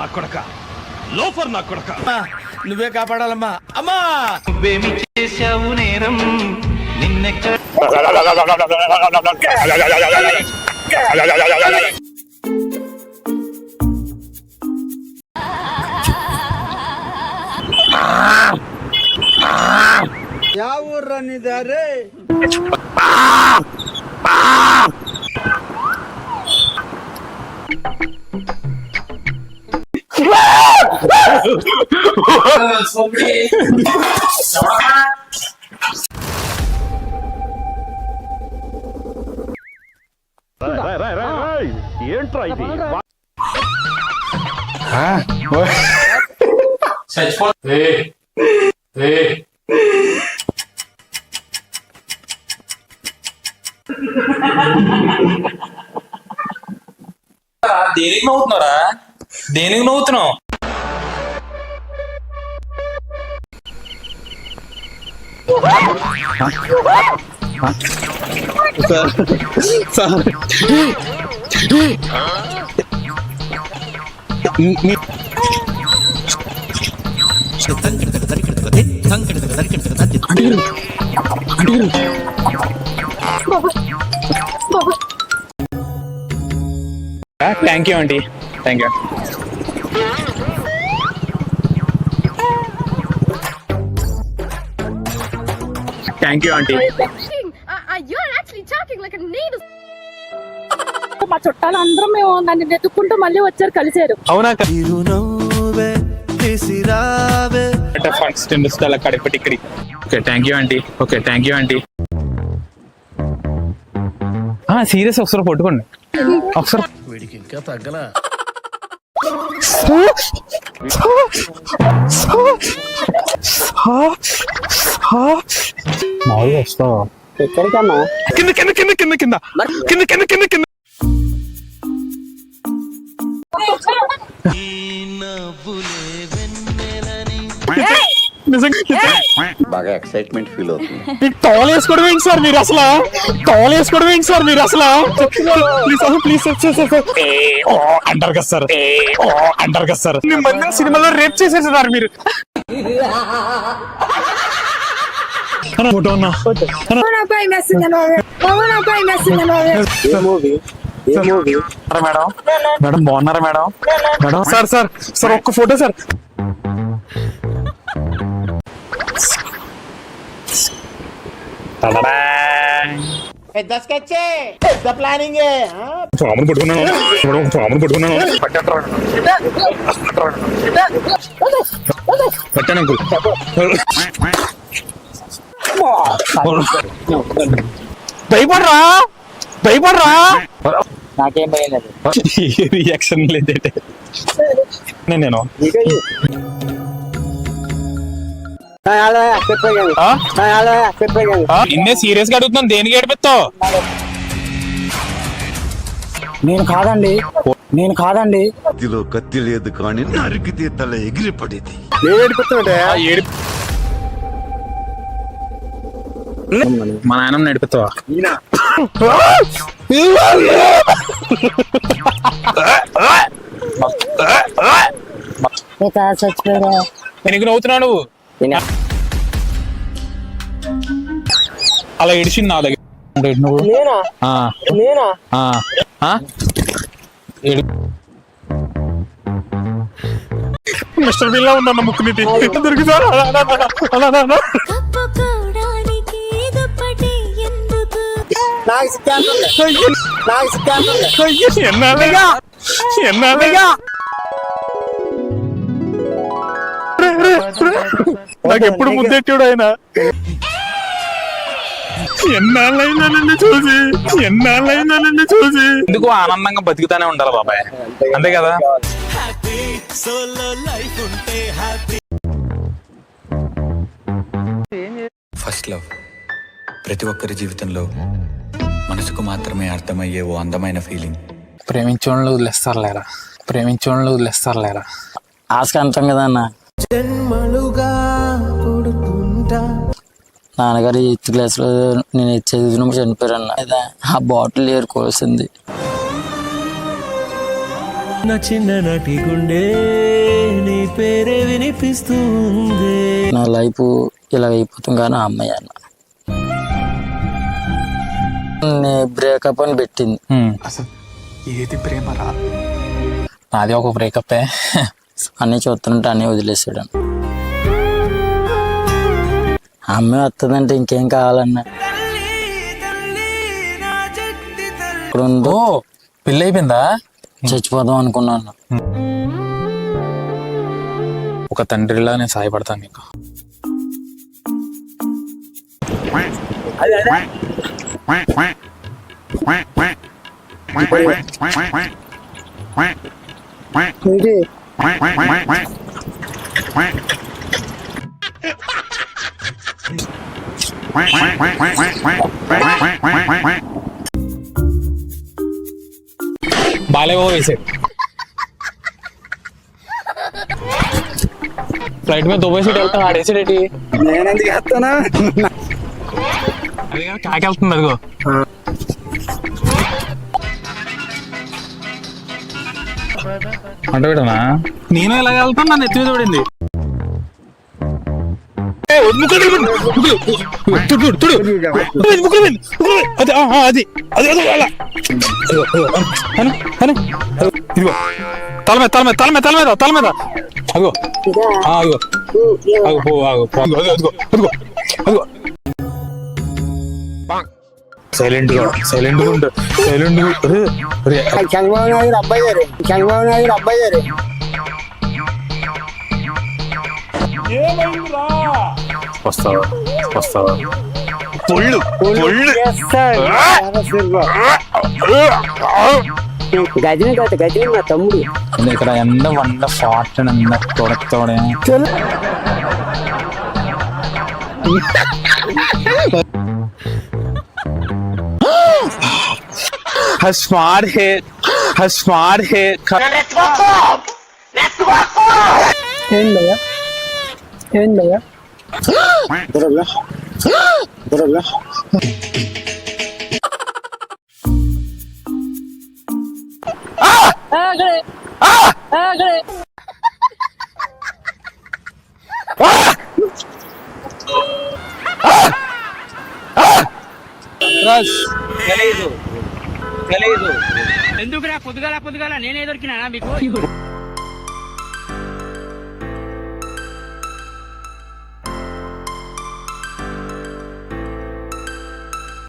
నా కొడక లోఫర్ నా కొడక నువ్వే కాపాడాలమ్మా. అమ్మా నువ్వేమి చేశావు నేరం నిన్నెక్కడ యా ఊర్రా నీదారే? ఏంట్రా ఇది? దేనికి నవ్వుతున్నారా? దేనికి నవ్వుతున్నావు? థ్యాంక్ యూ అండి, thank you. Thank you aunty. మా చుట్టాలు అందరం మేము నన్ను వెతుక్కుంటూ మళ్ళీ వచ్చారు, కలిసారు. అవునా? ఫస్ట్ అలా కడిపెట్టి ఇక్కడికి. Okay thank you aunty. Okay thank you aunty. Serious ఒకసారి పట్టుకోండి ఒకసారి. వీడికి ఇంకా తగ్గలా? మామూలుగా వస్తావా? ఎక్కడికన్నా? కింద కింద కింద కింద కింద కింద కింద కింద కింద. బాగా ఎక్సైట్మెంట్ ఫీల్ అవుతుంది. టవల్ వేసుకోవడం ఏంటి సార్ మీరు అసలు? టవల్ వేసుకోవడం ఏంటి సార్ మీరు అసలు? ప్లీజ్ అంటారు కదా సార్, అంటారు కదా సార్. మిమ్మల్ని సినిమాలో రేప్ చేసేసారు మీరు. ఫోటో అన్నా మేడం, మేడం బాగున్నారా madam? Madam sir sir sir ఒక్క ఫోటో సార్. పామును పట్టుకున్నాను, పామును పట్టుకున్నాను. పట్టాను అంకుల్. భయపడరా, భయపడరా. నాకేం భయం లేదు. రియాక్షన్ లేదంటే నేను నిన్నే సీరియస్ గా అడుగుతున్నాను, దేనికి ఏడిపిస్తావు? నేను కాదండి, నేను కాదండి. కత్తిలో కత్తి లేదు కానీ నరికితే తల ఎగిరి పడేది. మా నాయనమ్మ నడిపిస్తావా? ఎందుకు నవ్వుతున్నావు నువ్వు? అలా ఏడిచింది నా దగ్గర. నువ్వు మిస్టర్ బిల్లా ఉన్నా ముక్కు నీటి దొరికిందా? నాకు ఎప్పుడు ముద్దెట్టాడు ఆయన. ఎన్నాళ్ళైనా నిన్ను చూసి, ఎన్నాళ్ళైనా నిన్ను చూసి. ఎందుకు ఆనందంగా బతుకుతానే ఉండాలి బాబాయ్, అంతే కదా? ఫస్ట్ లవ్ ప్రతి ఒక్కరి జీవితంలో మనసుకు మాత్రమే అర్థమయ్యే ఓ అందమైన ఫీలింగ్. ప్రేమించోళ్ళు వదిలేస్తారులేరా, ప్రేమించోళ్ళు వదిలేస్తారులేరా. ఆస్కాంతం కదా అన్న. జన్మలుగా పుడుతుంటా నాన్నగారు 8th క్లాస్లో నేను చదివినప్పుడు చనిపోయారన్న. ఆ బాటిల్ ఏరుకోవాల్సింది. నా చిన్ననాటి గుండె నీ పేరే వినిపిస్తుంది. నా లైఫ్ ఇలా అయిపోతుంది కానీ ఆ అమ్మాయి అన్న బ్రేకప్ అని పెట్టింది. అసలు ఏది ప్రేమ రా, నాది ఒక బ్రేకప్. అన్నీ చూస్తుంటే అన్నీ వదిలేసాడు. ఆ అమ్మాయి వస్తుందంటే ఇంకేం కావాలన్నా. ఇప్పుడు ఉందో పెళ్ళి అయిపోయిందా? చచ్చిపోదాం అనుకున్నాను. ఒక తండ్రిలా నేను సాయపడతాను నీకు. బాలే వేసే फ्लाइट में 2 सीट వెళ్తా ఆడేసేటి నేను ఎందుకు వేస్తానా? అది కాకి వెళ్తుంది. అదిగో అంట పెట్టనా నేను ఎలాగ వెళ్తాను, నన్ను ఎత్తి మీద పడింది. తల మీద తల మీద తల మీద తల మీద తల మీద అదిగో అదిగో అదిగో అదిగో అదిగో అదిగో అదిగో సైలెంట్ గా సైలెంట్ గా ఉండు సైలెంట్ గా. చంద్రబాబు నాయుడు అబ్బాయి గారు, చంద్రబాబు నాయుడు అబ్బాయి గారు. వస్తావా వస్తావా పొళ్ళు పొళ్ళు గజని కాదు, గజని మా తమ్ముడు. ఇక్కడ ఎండ వండ ఫాట్ అన్న కొడతాడే. స్మార్ట్ హే స్మార్ట్ హే ఏందయ్యా ఏందయ్యా ఎందుకురా పొద్దుగాల నేనే దొరికినా మీకు?